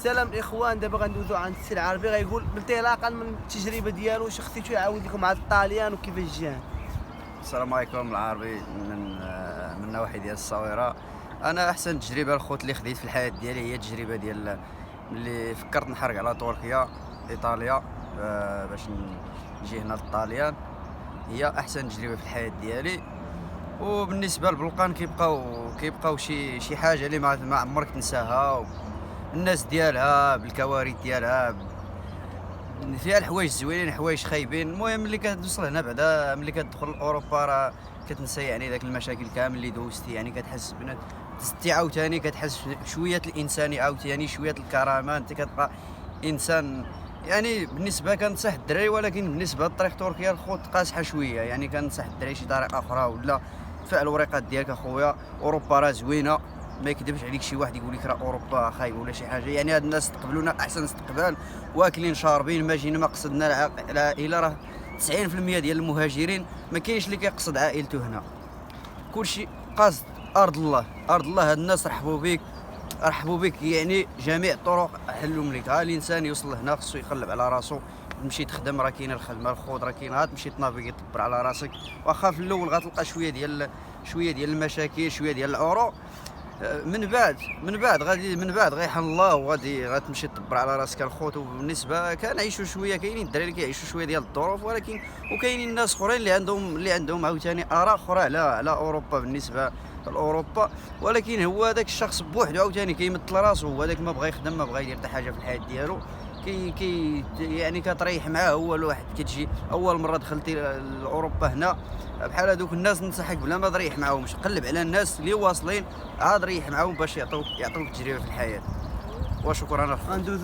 السلام الاخوان. دابا غندوزو عند السي العربي غيقول انطلاقا من التجربه ديالو شخصيته يعاود لكم على الطاليان وكيفاش جاه. السلام عليكم. العربي من النواحي ديال الصويره. انا احسن تجربه الخوت اللي خديت في الحياه ديالي هي التجربه ديال اللي فكرت نحرق على تركيا ايطاليا باش نجي هنا للطاليان. هي احسن تجربه في الحياه ديالي. وبالنسبه للبلقان كيبقاو شي حاجه اللي ما عمرك تنساها. الناس ديالها بالكوارث ديالها فيها الحوايج زوينين حوايج خايبين. المهم ملي كتوصل هنا بعدا ملي كتدخل لاوروبا راه كتنسى يعني داك المشاكل كامل اللي دوزتي. يعني كتحس تزتي عاوتاني كتحس شويه الانساني عاوتاني شويه الكرامه. انت كتبقى انسان. يعني بالنسبه كنصح الدراري ولكن بالنسبه لطريق تركيا الخوت قاصحه شويه. يعني كنصح الدراري شي طريقه اخرى ولا دفع الوريقات ديالك اخويا. اوروبا راه زوينه ما يكذبش عليك شي واحد يقول لك راه اوروبا خايبه ولا شي حاجه. يعني هاد الناس استقبلونا احسن استقبال واكلين شاربين ما جينا ما قصدنا العائله. راه 90% ديال المهاجرين ما كاينش اللي كيقصد عائلته هنا. كلشي قاصد ارض الله. ارض الله. هاد الناس رحبوا بك يعني جميع الطرق حلوا لك. ها الانسان يوصل هنا خصو يقلب على راسو. تمشي تخدم راه كاينه الخدمه الخوض راه كاين. تمشي تنافيكي تطبر على راسك. واخا في الاول غتلقى شويه ديال المشاكل شويه ديال العروق. من بعد غيحن الله وغادي غتمشي تدبر على راسك الخوت. وبالنسبه كنعيشوا شويه كاينين الدراري اللي كيعيشوا شويه ديال الظروف ولكن وكاينين الناس اخرين اللي عندهم عاوتاني اراء اخرى على اوروبا بالنسبه لاوروبا. ولكن هو داك الشخص بوحدو عاوتاني كيمثل راسو. هو داك ما بغى يخدم ما بغى يدير حتى حاجه في الحياه ديالو. يعني كتريح معاه. هو الواحد كتجي اول مره دخلتي لاوروبا هنا بحال هذوك الناس ننصحك بلا ما تريح معاهمش. قلب على الناس اللي واصلين عاد ريح معاهم باش يعطوك تجربه في الحياه. وشكرا. غندوزو